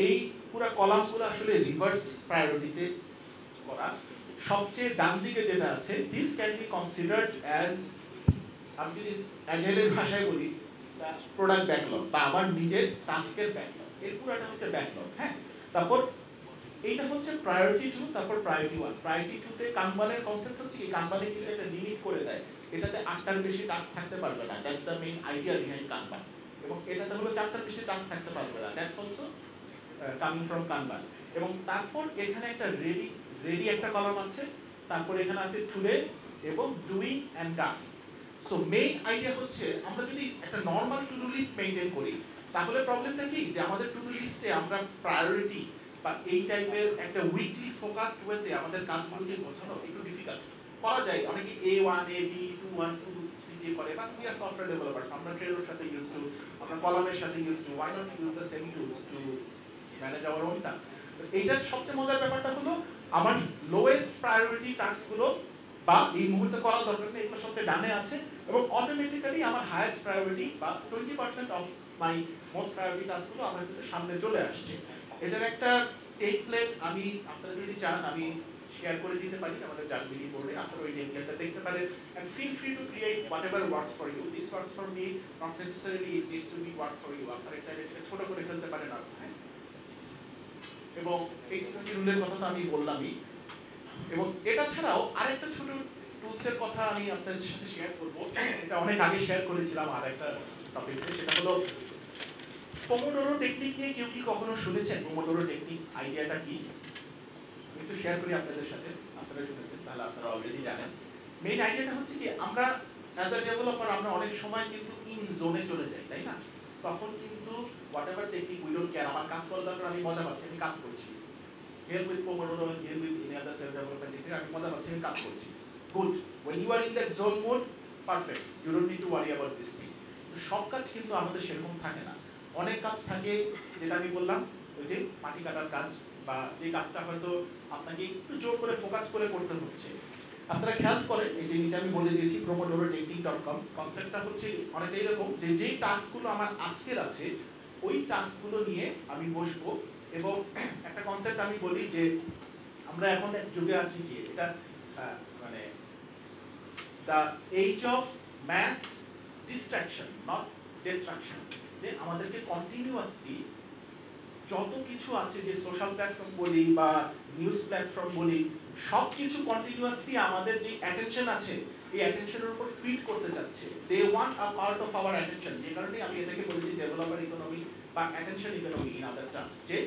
এই পুরো কলামগুলো আসলে রিভার্স প্রায়োরিটিতে করা। সবচেয়ে ডান দিকে যেটা আছে, this can be considered as, আমি যদি অ্যাজাইলের ভাষায় বলি, প্রোডাক্ট ব্যাকলগ বা আমার নিজের টাস্কের ব্যাকলগ। এর পুরোটা হচ্ছে ব্যাকলগ। হ্যাঁ, তারপর এইটা হচ্ছে প্রায়োরিটি 2, তারপর প্রায়োরিটি 1। প্রায়োরিটি 2 তে কানবানের কনসেপ্ট হচ্ছে কি, কানবানে কিন্তু একটা লিমিট করে দেয়, এটাতে 8টার বেশি টাস্ক থাকতে পারবে না, that's the main idea behind কানবান। এবং এটাতে হলো 4টার বেশি টাস্ক থাকতে পারবে না, দ্যাটস অলসো কামিং ফ্রম কানবান। এবং তারপর এখানে একটা রেডি একটা কলাম আছে, তারপর এখানে আছে টুডে এবং doing and done. So main idea হচ্ছে আমরা যদি একটা normal to do list maintain করি, তাহলে প্রবলেমটা কি যে আমাদের টু ডু লিস্টে আমরা প্রায়োরিটি বা এই টাইপের একটা উইকলি ফোকাসড ওয়েতে আমাদের কাজগুলোকে বোঝানো একটু ডিফিকাল্ট। করা যায়, অনেকে A1 A2 1 2 3 দিয়ে করে, but we are software developers, আমরা ট্রেলোর সাথে ইউজ টু, আমরা কলামের সাথে use to, why not use the same tools to manage our own task. এইটার সবচেয়ে মজার ব্যাপারটা হলো আমার লোয়েস্ট প্রায়োরিটি টাস্কগুলো বা এই মুহূর্তে করা দরকার নেই, এগুলো সবচেয়ে ডানে আছে, এবং অটোমেটিক্যালি আমার হাইয়েস্ট প্রায়োরিটি বা 20% অফ মাই মোস্ট প্রায়োরিটি টাস্কগুলো আমার কিন্তু সামনে চলে আসছে। এটার একটা টেমপ্লেট আমি আপনারা যদি চান আমি শেয়ার করে দিতে পারি আমাদের জানবিলি বোর্ডে, আপনারা ওই টেমপ্লেটটা দেখতে পারেন। and feel free to create whatever works for you. This works for me, not necessarily it needs to be work for you. আপনারা চাইলে এটা ছোট করে ফেলতে পারেন আপনি। এবং এই রুলের কথা তো আমি বললামই। এবং এটা ছাড়াও আরেকটা ছোট টুলসের কথা আমি আপনাদের সাথে শেয়ার করব, এটা অনেক আগে শেয়ার করেছিলাম আর একটা টপিকসে, সেটা হলো পোমোডোরো টেকনিক নিয়ে কেউ কি কখনো শুনেছেন? পোমোডোরো টেকনিক আইডিয়াটা কি একটু শেয়ার করি আপনাদের সাথে, আপনারা শুনেছেন তাহলে আপনারা অলরেডি জানেন। মেইন আইডিয়াটা হচ্ছে কি, আমরা অ্যাজ আ ডেভেলপার আমরা অনেক সময় কিন্তু ইন জোনে চলে যাই, তাই না? তখন কিন্তু what ever technique we don't care, আমার কাজ করার দরকার, আমি মজা পাচ্ছি, আমি কাজ করছি। Here with Pomodoro, here with any other self-development technique, আমি মজা পাচ্ছি, আমি কাজ করছি। Good. When you are in that zone mode, perfect. You don't need to worry about this thing. সব কাজ কিন্তু আমাদের সেরকম থাকে না। অনেক কাজ থাকে যেটা আমি বললাম, ওই যে মাটি কাটার কাজ, বা যে কাজটা হয়তো আপনাকে একটু জোর করে ফোকাস করে করতে হচ্ছে, আপনারা খেয়াল করেন এই যে নিচে আমি বলে দিয়েছি pomodorotechnique.com। কনসেপ্টটা হচ্ছে অনেকটা এরকম যে যেই টাস্কগুলো আমার আজকের আছে ওই টাস্কগুলো নিয়ে আমি বসবো এবং একটা কনসেপ্ট আমি বলি যে আমরা এখন এক যুগে আছি কি এটা মানে the age of mass distraction not distraction, যে আমাদেরকে কন্টিনিউয়াসলি যত কিছু আছে যে সোশ্যাল প্ল্যাটফর্ম বলি বা নিউজ প্ল্যাটফর্ম বলি সব কিছু কন্টিনিউয়াসলি আমাদের যে অ্যাটেনশন আছে এই অ্যাটেনশনের উপর ফিড করতে যাচ্ছে। They want a part of our attention, যে কারণে আমি এটাকে বলেছি ডেভেলপার ইকোনমি বা attention economy in other terms. যে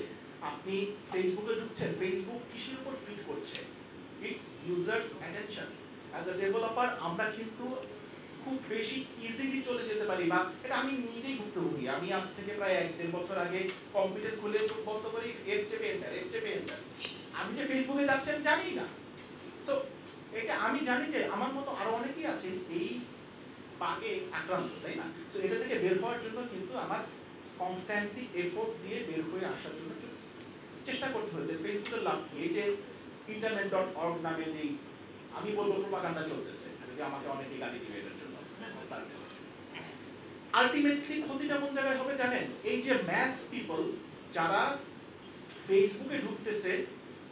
আপনি ফেসবুকে ঢুকছেন, ফেসবুক কিসের উপর ফিড করছে? It's users attention. As a developer আমরা কিন্তু খুব বেশি ইজিলি চলে যেতে পারি, বা এটা আমি নিজেই ভুক্তভোগী। আমি আজ থেকে প্রায় 1-1.5 বছর আগে কম্পিউটার খুলে চোখ বন্ধ করি, এফ চেপে এন্টার, এফ চেপে এন্টার। আমি যে ফেসবুকে যাচ্ছি আমি জানি না। সো এটা আমি জানি যে আমার মতো আরো অনেকেই আছে এই বাগে আক্রান্ত, তাই না? সো এটা থেকে বের হওয়ার জন্য কিন্তু আমার কনস্ট্যান্টলি এফোর্ট দিয়ে বের হয়ে আসার জন্য চেষ্টা করতে হয়েছে। ফেসবুকের লাভ কি? এই যে internet.org নামে যেই আমি বলবো প্রোপাগান্ডা চলতেছে, যদি আমাকে অনেকেই গালি দিবে এটার জন্য, আলটিমেটলি ক্ষতিটা কোন জায়গায় হবে জানেন? এই যে ম্যাস পিপল যারা ফেসবুকে ঢুকতেছে,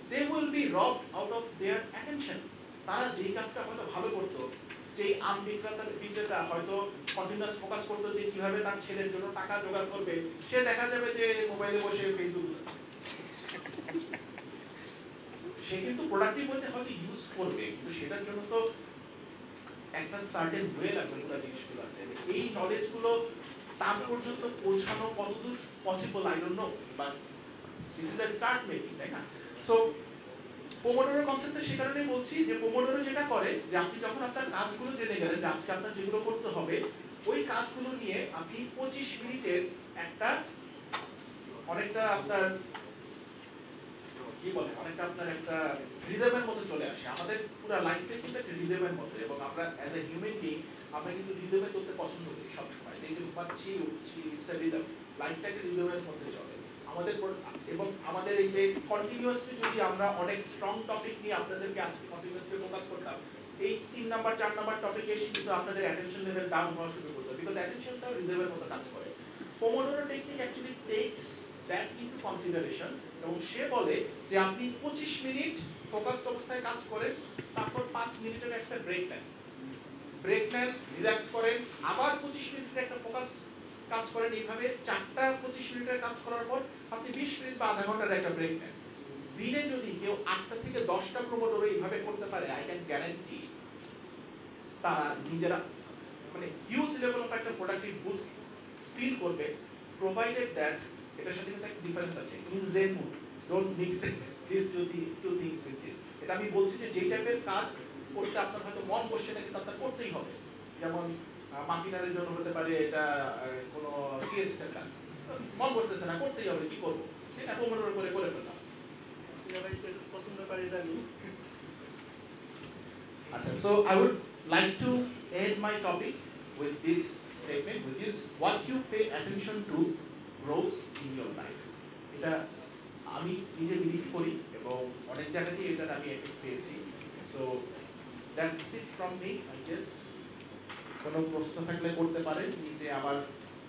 they will be robbed out of their attention. তারা যেই কাজটা হয়তো ভালো করতো, যেই আম বিক্রেতা হয়তো কন্টিনিউয়াস ফোকাস করতো যে কিভাবে তার ছেলের জন্য টাকা জোগাড় করবে, সে দেখা যাবে যে মোবাইলে বসে ফেসবুক, সে কিন্তু প্রোডাক্টিভ বলতে হয়তো ইউজ করবে, কিন্তু সেটার জন্য তো একটা সার্টেন ওয়ে লাগবে পুরো জিনিসগুলো। এই নলেজগুলো তার পর্যন্ত পৌঁছানো কতদূর possible I don't know, but this is the start making, তাই না? সো পোমোডোরো কনসেপ্টে সে কারণেই বলছি যে পোমোডোরো যেটা করে যে আপনি যখন আপনার কাজগুলো জেনে গেলেন যে আজকে আপনার যেগুলো করতে হবে, ওই কাজগুলো নিয়ে আপনি 25 মিনিটের একটা অনেকটা আপনার কি বলে অনেকটা আপনার একটা রিদমের মতো চলে আসে। আমাদের পুরো লাইফটা কিন্তু একটা রিদমের মতো, এবং আমরা অ্যাজ এ হিউম্যান বিং আমরা কিন্তু রিদমে চলতে পছন্দ করি সবসময়। এই যে পাচ্ছি উঠছি, ইটস এ রিদম, লাইফটা একটা রিদমের মধ্যে চলে আমাদের। এবং আমাদের এই যে কন্টিনিউয়াসলি যদি আমরা অনেক স্ট্রং টপিক নিয়ে আপনাদেরকে আজকে কন্টিনিউয়াসলি ফোকাস করতাম, এই 3 নাম্বার 4 নাম্বার টপিকে এসে কিন্তু আপনাদের অ্যাটেনশন লেভেল ডাউন হওয়া শুরু করতো, বিকজ অ্যাটেনশনটা রিদমের মতো কাজ করে। Pomodoro technique actually tax that into consideration, এবং সে বলে যে আপনি 25 মিনিট ফোকাসড অবস্থায় কাজ করেন, তারপর 5 মিনিটের একটা ব্রেক নেন, রিল্যাক্স করেন, আবার 25 মিনিটের একটা ফোকাস কাজ করেন। এইভাবে 4টা 25 মিনিটের কাজ করার পর আপনি 20 মিনিট বা আধা ঘন্টার একটা ব্রেক নেন। দিনে যদি কেউ 8টা থেকে 10টা প্রমোডোরো এইভাবে করতে পারে, আই ক্যান গ্যারান্টি তারা নিজেরা মানে হিউজ লেভেল অফ একটা প্রোডাক্টিভ বুস্ট ফিল করবে, প্রোভাইডেড দ্যাট এটার সাথে একটা ডিফারেন্স আছে। In zen mood don't mix this two things with this. এটা আমি বলছি যে যেই টাইপের কাজ করতে আপনার হয়তো মন বসছে না, কিন্তু আপনার করতেই হবে। যেমন মার্কেটারের জন্য হতে পারে এটা কোনো সিএসএস এর কাজ, মন বসতেছে না, করতেই হবে, কি করবো, এটা পোমোডোরো করে করে ফেললাম। পছন্দ পারি এটা আমি। আচ্ছা, so I would like to end my topic with this statement, which is what you pay attention to grows in your life. এটা আমি নিজে বিলিভ করি এবং অনেক জায়গাতেই এটা আমি এফেক্ট পেয়েছি। So that's it from me, I guess. কোনো প্রশ্ন থাকলে করতে পারেন, নিচে আমার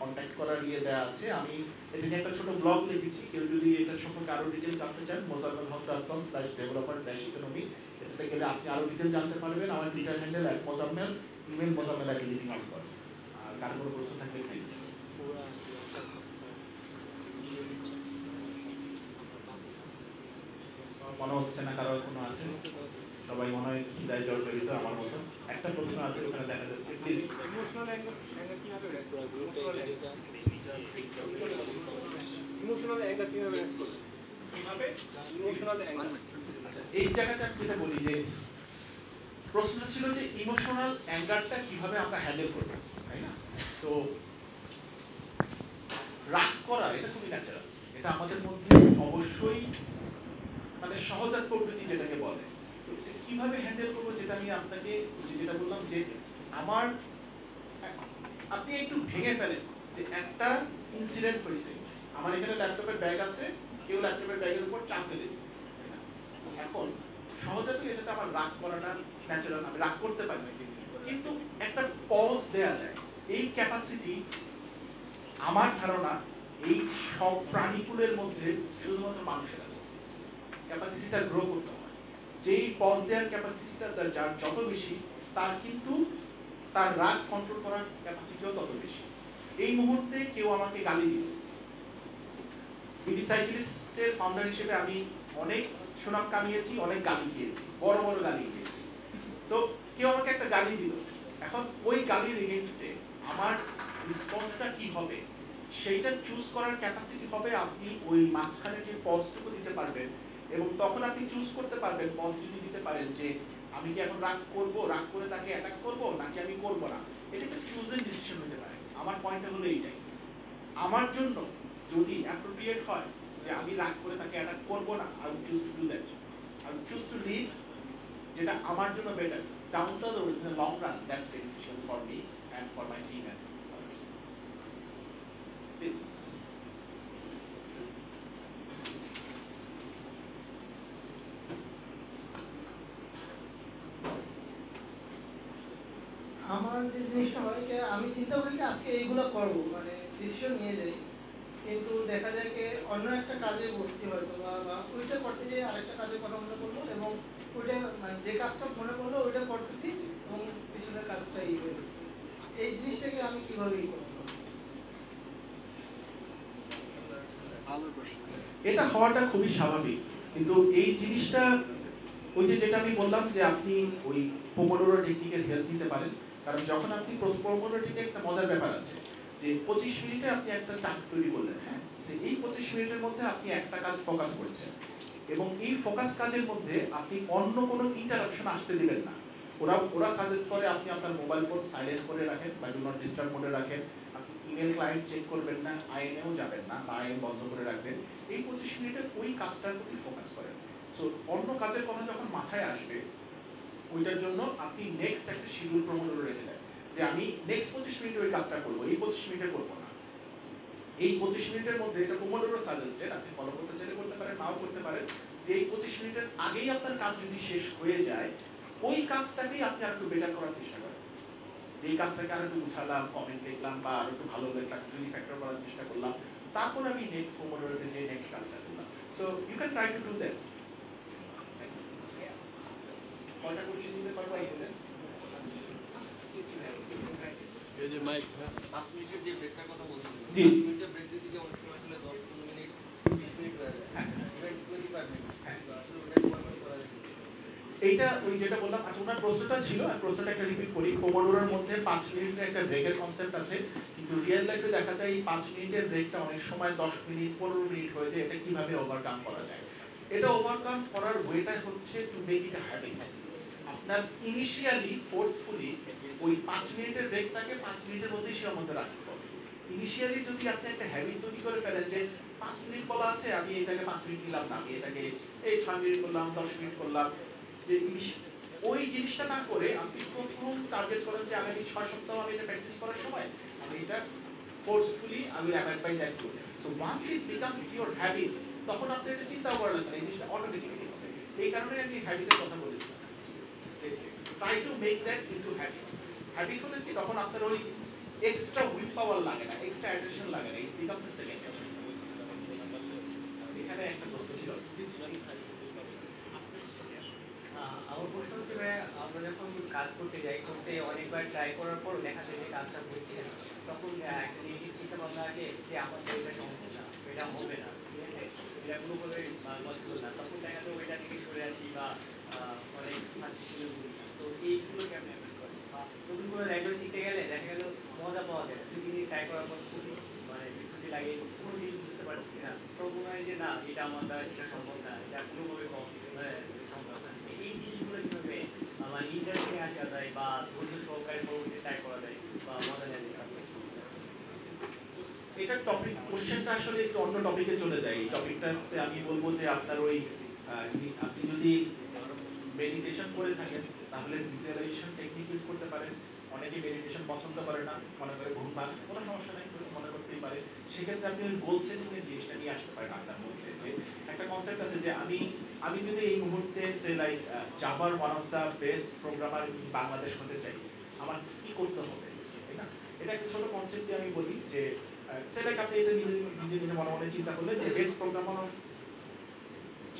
কন্ট্যাক্ট করার ইয়ে দেওয়া আছে। আমি এটা নিয়ে একটা ছোট ব্লগ লিখেছি, কেউ যদি এটা সম্পর্কে আরো ডিটেইলস জানতে চান mozammel.com/developer-economy, এটাতে গেলে আপনি আরো ডিটেইলস জানতে পারবেন। আমার Twitter handle @mozammel, email mozammel@livinghouse। আর কার কোনো প্রশ্ন থাকলে প্লিজ। মনে হচ্ছে না কারো কোনো আছে, সবাই মনে হয় খিদায় জর্জরিত আমার মতো। একটা প্রশ্ন আছে ওখানে দেখা যাচ্ছে, প্লিজ। ইমোশনাল অ্যাঙ্গার কিভাবে রেস করা যায়? ইমোশনাল অ্যাঙ্গার কিভাবে রেস করবে? কিভাবে ইমোশনাল অ্যাঙ্গার? আচ্ছা, এই জায়গাটা আমি যেটা বলি যে প্রশ্ন ছিল যে ইমোশনাল অ্যাঙ্গারটা কিভাবে আমরা হ্যান্ডেল করব, তাই না? তো রাগ করা এটা খুবই ন্যাচারাল, এটা আমাদের মধ্যে অবশ্যই মানে সহজাত প্রকৃতি যেটাকে বলে। তো কিভাবে হ্যান্ডেল করবো, যেটা আমি আপনাকে যেটা বললাম যে আমার আপনি একটু ভেঙে ফেলেন যে একটা ইনসিডেন্ট হয়েছে, আমার এখানে ল্যাপটপের ব্যাগ আছে, কেউ ল্যাপটপের ব্যাগের উপর চাপ ফেলে দিচ্ছে, এখন সহজাতই এটাতে আমার রাগ করাটা ন্যাচারাল, আমি রাগ করতে পারি, কিন্তু একটা পজ দেয়া যায়। এই ক্যাপাসিটি আমার ধারণা এই সব প্রাণীকুলের মধ্যে শুধুমাত্র মানুষের আছে। ক্যাপাসিটিটা গ্রো করতে হয়, যেই পজ দেওয়ার ক্যাপাসিটিটা যার যত বেশি, তার কিন্তু তার রাগ কন্ট্রোল করার ক্যাপাসিটিও তত বেশি। এই মুহূর্তে কেউ আমাকে গালি দিল, বিডি সাইক্লিস্টের ফাউন্ডার হিসেবে আমি অনেক সুনাম কামিয়েছি, অনেক গালি দিয়েছি, বড় বড় গালি দিয়েছি। তো কেউ আমাকে একটা গালি দিল, এখন ওই গালির এগেইনস্টে আমার রেসপন্সটা কি হবে সেইটা চুজ করার ক্যাপাসিটি হবে আপনি ওই মাঝখানে যে পজটুকু দিতে পারবেন, এবং তখন আপনি চুজ করতে পারবেন, পজ যদি দিতে পারেন যে আমি কি এখন রাগ করব, রাগ করে তাকে অ্যাটাক করব নাকি আমি করব না। এটা একটা চুজের ডিসিশন হতে পারে। আমার পয়েন্টটা হলো এইটাই, আমার জন্য যদি অ্যাপ্রোপ্রিয়েট হয় যে আমি রাগ করে তাকে অ্যাটাক করব না, I will choose to do that, I will choose to leave, যেটা আমার জন্য better down the road in the long run. That's the decision for me and for my team and please. আমার যে জিনিসটা হয় যে আমি চিন্তা করি যে আজকে এইগুলো করবো, মানে ডিসিশন নিয়ে যাই, কিন্তু দেখা যায় কি অন্য একটা কাজে বসছি হয়তো বা ওইটা করতে যেয়ে আরেকটা কাজের কথা মনে পড়লো, এবং ওইটা মানে যে কাজটা মনে পড়লো ওইটা করতেছি এবং পিছনের কাজটা হয়ে যাচ্ছে। এই জিনিসটাকে আমি কিভাবে করবো? এটা হওয়াটা খুবই স্বাভাবিক, কিন্তু এই জিনিসটা ওই যে যেটা আমি বললাম যে আপনি ওই পোমোডোরো টেকনিকের হেল্প নিতে পারেন। কারণ যখন আপনি পোমোডোরো টেকনিকে একটা মজার ব্যাপার আছে যে 25 মিনিটে আপনি একটা চার্ট তৈরি করলেন, হ্যাঁ, যে এই 25 মিনিটের মধ্যে আপনি একটা কাজ ফোকাস করছেন, এবং এই ফোকাস কাজের মধ্যে আপনি অন্য কোনো ইন্টারাপশন আসতে দিবেন না। ওরা সাজেস্ট করে আপনি আপনার মোবাইল ফোন সাইলেন্ট করে রাখেন বা ডু নট ডিস্টার্ব মোডে রাখেন, আপনি ইমেল ক্লায়েন্ট চেক করবেন না, আইএনএও যাবেন না বা আইএন বন্ধ করে রাখবেন। এই 25 মিনিটে ওই কাজটার প্রতি ফোকাস করেন। সো অন্য কাজের কথা যখন মাথায় আসবে, ওইটার জন্য আপনি নেক্সট একটা শিডিউল প্রমোডোরো রেখে দেন যে আমি নেক্সট 25 মিনিটে ওই কাজটা করবো, এই 25 মিনিটে করবো না। এই 25 মিনিটের মধ্যে এটা পোমোডোরো সাজেস্টেড, আপনি ফলো করতে চাইলে করতে পারেন, নাও করতে পারেন, যে এই 25 মিনিটের আগেই আপনার কাজ যদি শেষ হয়ে যায়, ওই কাজটাকেই আপনি আরেকটু বেটার করার চেষ্টা করেন। এই কাজটাকে আরেকটু গুছালাম, কমেন্ট লিখলাম বা আরো একটু ভালো একটা রিফ্যাক্টর করার চেষ্টা করলাম, তারপর আমি নেক্সট পোমোডোরোতে যে নেক্সট কাজটা করলাম। So you can try to do that. কয়টা কোশ্চেন দিতে পারবো এই বলেন? এই যে মাইক 5 মিনিটের যে ব্রেকটার কথা বলছিলেন, জি। 5 মিনিটের ব্রেক দিতে যে অনেক সময় আসলে 10-15 মিনিট 20 মিনিট হয়ে যায়, হ্যাঁ। ইভেন 25 মিনিট, হ্যাঁ। আসলে ওটা কিভাবে করা যায়? এইটা ওই যেটা বললাম, আচ্ছা ওনার প্রশ্নটা ছিল, আর প্রশ্নটা একটা রিপিট করি। পোমোডোরোর মধ্যে 5 মিনিটের একটা ব্রেকের কনসেপ্ট আছে, কিন্তু রিয়েল লাইফে দেখা যায় এই 5 মিনিটের ব্রেকটা অনেক সময় 10 মিনিট 15 মিনিট হয়ে যায়। এটা কিভাবে ওভারকাম করা যায়? এটা ওভারকাম করার ওয়েটা হচ্ছে to make it a habit. আপনার ইনিশিয়ালি ফোর্সফুলি ওই 5 মিনিটের ব্রেকটাকে 5 মিনিটের মধ্যেই সীমাবদ্ধ রাখতে হবে। ইনিশিয়ালি যদি আপনি একটা হ্যাবিট তৈরি করে ফেলেন যে 5 মিনিট বলা আছে, আমি এটাকে 5 মিনিট নিলাম না, আমি এটাকে এই 6 মিনিট করলাম, 10 মিনিট করলাম, যে ওই জিনিসটা না করে আপনি প্রথম টার্গেট করেন যে আগামী 6 সপ্তাহ আমি এটা প্র্যাকটিস করার সময় আমি এটা ফোর্সফুলি আমি avoid by that too. So once it becomes your habit, তখন আপনি এটা চিন্তা করা লাগবে না, এই জিনিসটা অটোমেটিক্যালি হবে। এই কারণে আমি হ্যাবিটের কথা বলেছি। Try to make that into habit. Habit হলে কি তখন আপনার ওই এক্সট্রা উইল পাওয়ার লাগে না, এক্সট্রা অ্যাটেনশন লাগে না, ইট বিকামস দ্য সেকেন্ড। এখানে একটা প্রশ্ন ছিল। আমার প্রশ্ন হচ্ছে ভাই, আমরা যখন কাজ করতে যাই, করতে অনেকবার ট্রাই করার পর দেখা যায় যে কাজটা হচ্ছে না, তখন একটা নেগেটিভ চিন্তা ভাবনা আছে যে আমার তো এটা সম্ভব না, এটা হবে না, ঠিক আছে, এটা কোনোভাবে পসিবল না, তখন দেখা যায় ওইটা থেকে সরে আসি বা অনেক সাজেশন করি। তো এইগুলো কেমন অ্যাফেক্ট করে? বা নতুন কোনো ল্যাঙ্গুয়েজ শিখতে গেলে দেখা গেল মজা পাওয়া যায় না, 2 দিন ট্রাই করার পর খুবই মানে বিরক্তি লাগে, কোনো জিনিস বুঝতে পারছি না, তখন মনে হয় যে না, এটা আমার দ্বারা সেটা সম্ভব না, এটা কোনোভাবে সম্ভব না। এই জিনিসগুলো কিভাবে আমার ইন্টারেস্টিং আসা যায় বা ধৈর্য সহকারে পরবর্তী ট্রাই করা যায় বা মজা নেওয়া যায়? এটা টপিক, কোশ্চেনটা আসলে একটু অন্য টপিকে চলে যায়। এই টপিকটাতে আমি বলবো যে আপনার ওই আপনি যদি মেডিটেশন করে থাকেন তাহলে ভিজুয়ালাইজেশন টেকনিক ইউজ করতে পারেন, অনেকে মেডিটেশন পছন্দ করে না, মনে করে ঘুম ভাঙ, কোনো সমস্যা নাই, মনে করতেই পারে। সেক্ষেত্রে আপনি ওই গোল সেটিং এর জিনিসটা নিয়ে আসতে পারেন আপনার মধ্যে। যে একটা কনসেপ্ট আছে যে আমি যদি এই মুহূর্তে সে লাইক জাভার one of the best programmer in Bangladesh হতে চাই, আমার কি করতে হবে, তাই না? এটা একটা ছোট কনসেপ্ট দিয়ে আমি বলি যে সে লাইক আপনি এটা নিজে নিজে মনে মনে চিন্তা করলেন যে best programmer of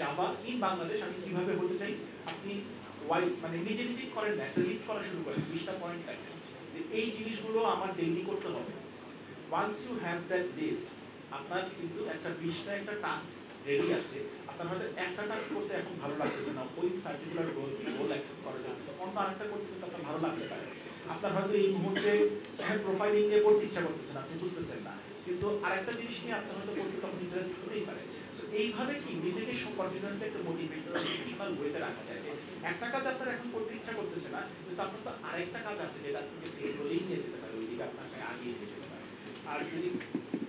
Java in Bangladesh আমি কিভাবে হতে চাই। আপনি মানে নিজে নিজেই করেন না, একটা লিস্ট করা শুরু করেন, 20টা পয়েন্ট থাকে যে এই জিনিসগুলো আমার ডেইলি করতে হবে। Once you have that list, আপনার কিন্তু একটা 20টা একটা টাস্ক রেডি আছে। আপনার হয়তো একটা টাস্ক করতে এখন ভালো লাগতেছে না, ওই পার্টিকুলার গোল অ্যাক্সেস করার জন্য, অন্য আরেকটা করতে কিন্তু আপনার ভালো লাগতে পারে। আপনার হয়তো এই মুহূর্তে প্রোফাইলিং নিয়ে পড়তে ইচ্ছা করতেছে না, আপনি বুঝতেছেন না, কিন্তু আরেকটা জিনিস নিয়ে আপনার হয়তো পড়তে তখন ইন্টারেস্ট হতেই পারে। এইভাবে কি নিজেকে কন্টিনিউয়াসলি একটা মোটিভেশনাল ওয়েতে রাখা যায় যে একটা কাজ আপনার এখন করতে ইচ্ছা করতেছে না, কিন্তু আপনার তো আরেকটা কাজ আছে যেটা আপনাকে সেই রোলেই নিয়ে যেতে পারে, ওই দিকে আপনাকে আগিয়ে নিয়ে যেতে পারে। আর যদি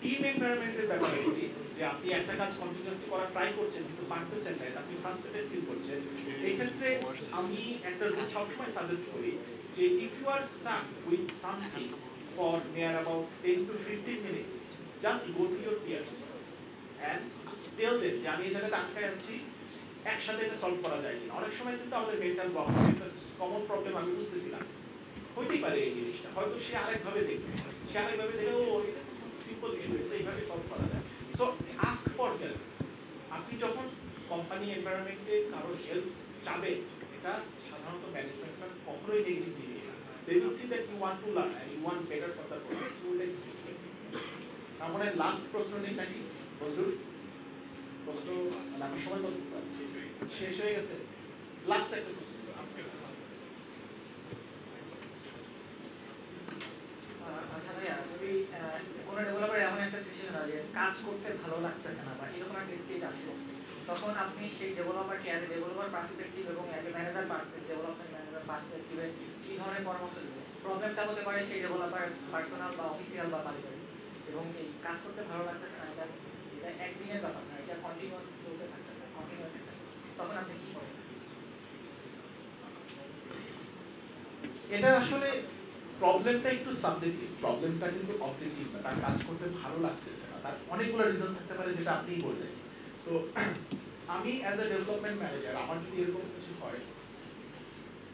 টিম এনভায়রনমেন্টের ব্যাপারে বলি, যে আপনি একটা কাজ কন্টিনিউয়াসলি করার ট্রাই করছেন কিন্তু পারতেছেন না, আপনি ফ্রাস্ট্রেটেড ফিল করছেন, এই ক্ষেত্রে আমি একটা রুল সবসময় সাজেস্ট করি যে if you are stuck with something for near about 10 to 15 minutes, just go to your peers and tell them যে আমি এই জায়গাতে আটকায় আছি, একসাথে এটা সলভ করা যায় কিনা। অনেক সময় কিন্তু আমাদের মেন্টাল ব্লক, একটা কমন প্রবলেম আমি বুঝতেছিলাম, হইতেই পারে এই জিনিসটা, হয়তো সে আরেকভাবে দেখবে, সে আরেকভাবে দেখে ও এটা খুব সিম্পল ইস্যু, এটা এইভাবে সলভ করা যায়। So ask for help. আপনি যখন কোম্পানি এনভায়রনমেন্টে কারো হেল্প চাবে, এটা সাধারণত ম্যানেজমেন্টরা কখনোই নেগেটিভ দিবে না। They will see that you want to learn and you want better for the process, so they will take it. আমরা লাস্ট প্রশ্ন নেই নাকি বজরুল? প্রশ্ন আমি সময় কত পাচ্ছি, শেষ হয়ে গেছে, লাস্ট একটা প্রশ্ন। আচ্ছা ভাইয়া, যদি কোনো ডেভেলপার এমন একটা সিচুয়েশন হয় যে কাজ করতে ভালো লাগতেছে না বা এরকম একটা স্টেজ আসলো, তখন আপনি সেই ডেভেলপারকে অ্যাজ এ ডেভেলপার পার্সপেক্টিভ এবং as a manager perspective, development manager পার্সপেক্টিভে কী ধরনের পরামর্শ দেবে? প্রবলেমটা হতে পারে সেই ডেভেলপার পার্সোনাল বা অফিসিয়াল বা পারিবারিক, এবং এই কাজ করতে ভালো লাগতেছে না, এটা একদিনের ব্যাপার না, এটা কন্টিনিউয়াস চলতে থাকতেছে, কন্টিনিউয়াস, তখন আপনি কী করেন? এটা আসলে প্রবলেমটা একটু সাবজেক্টিভ, প্রবলেমটা কিন্তু অবজেক্টিভ না। তার কাজ করতে ভালো লাগতেছে না, তার অনেকগুলো রিজন থাকতে পারে, যেটা আপনিই বললেন। তো আমি অ্যাজ এ ডেভেলপমেন্ট ম্যানেজার, আমার যদি এরকম কিছু হয়,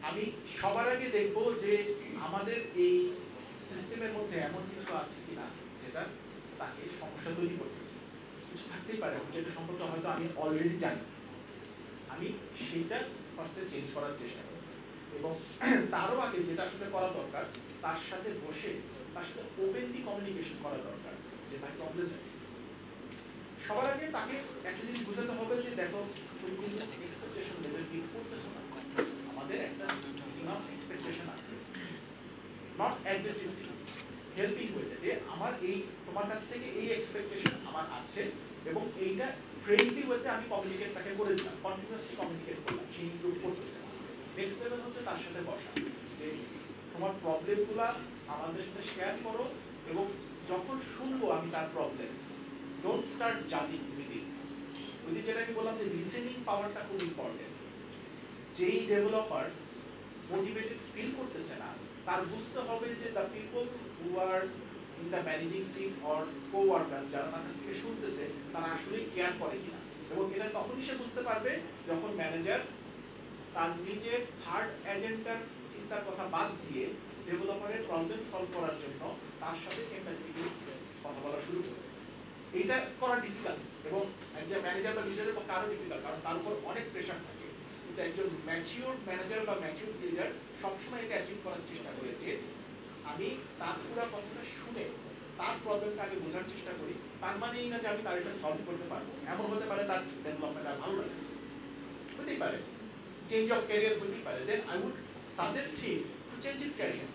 আমি সবার আগে দেখবো যে আমাদের এই সিস্টেমের মধ্যে এমন কিছু আছে কিনা যেটা তাকে সমস্যা তৈরি করতেছে। কিছু থাকতেই পারে যেটা সম্পর্কে হয়তো আমি অলরেডি জানি, আমি সেইটা ফার্স্টে চেঞ্জ করার চেষ্টা করি, এবং তারও আগে যেটা আসলে করা দরকার, তার সাথে বসে তার সাথে ওপেনলি কমিউনিকেশন করা দরকার যে ভাই প্রবলেম নেই। সবার আগে তাকে একটা জিনিস বোঝাতে হবে যে দেখো, তুমি কিন্তু এক্সপেকটেশন লেভেল মিট করতেছো না, আমাদের একটা মিনিমাম এক্সপেকটেশন আছে, নট অ্যাগ্রেসিভলি, হেল্পিং ওয়েতে, যে আমার এই তোমার কাছ থেকে এই এক্সপেকটেশন আমার আছে, এবং এইটা ফ্রেন্ডলি ওয়েতে আমি কমিউনিকেট তাকে করে দিলাম, কন্টিনিউয়াসলি কমিউনিকেট করলাম, সে ইমপ্রুভ করতেছে। নেক্সট লেভেল হচ্ছে তার সাথে বসা, যে তোমার প্রবলেমগুলো আমাদের সাথে শেয়ার করো, এবং যখন শুনবো আমি তার প্রবলেম, ডোন্ট স্টার্ট জাজিং উইদিন। ওই যে যেটা আমি বললাম যে লিসেনিং পাওয়ারটা খুব ইম্পর্টেন্ট। যেই ডেভেলপার মোটিভেটেড ফিল করতেছে না, তার বুঝতে হবে যে the people who are in the managing seat or co-workers, যারা তার কাছ থেকে শুনতেছে, তারা আসলে কেয়ার করে কিনা। এবং এটা তখনই সে বুঝতে পারবে যখন ম্যানেজার তার নিজের হার্ড এজেন্ডার চিন্তার কথা বাদ দিয়ে ডেভেলপারের প্রবলেম সলভ করার জন্য তার সাথে এমপ্যাথেটিকলি কথা বলা শুরু করবে। এইটা করা ডিফিকাল্ট, এবং একজন ম্যানেজার বা লিডারের পক্ষে আরো ডিফিকাল্ট, কারণ তার উপর অনেক প্রেশার থাকে। কিন্তু একজন ম্যাচিউর ম্যানেজার বা ম্যাচিউর লিডার সবসময় এটা অ্যাচিভ করার চেষ্টা করে যে আমি তার পুরো কথাটা শুনে তার প্রবলেমটা আগে বোঝার চেষ্টা করি। তার মানে এই না যে আমি তার এটা সলভ করতে পারবো, এমন হতে পারে তার ডেভেলপমেন্ট আর ভালো লাগে, হতেই পারে চেঞ্জ অফ ক্যারিয়ার হতেই পারে, then I would suggest him to change his career.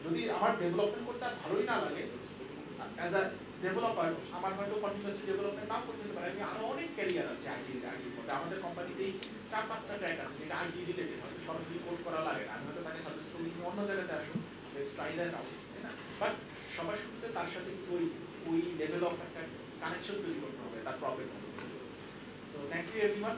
যদি আমার ডেভেলপমেন্ট করতে আর ভালোই না লাগে, অ্যাজ আ ডেভেলপার আমার হয়তো কন্টিনিউয়াসলি ডেভেলপমেন্ট নাও করতে পারে, আমি আরো অনেক ক্যারিয়ার আছে আইটির মধ্যে। আমাদের কোম্পানিতেই 4-5টা ট্র্যাক আছে যেটা আইটি রিলেটেড, হয়তো সরাসরি কোড করা লাগে না, আমি হয়তো তাকে সাজেস্ট করি তুমি অন্য জায়গাতে আসুন, লেটস ট্রাই দ্যাট আউট, তাই না? বাট সবার শুরুতে তার সাথে ওই লেভেল অফ একটা কানেকশন তৈরি করতে হবে তার problem. So thank you everyone.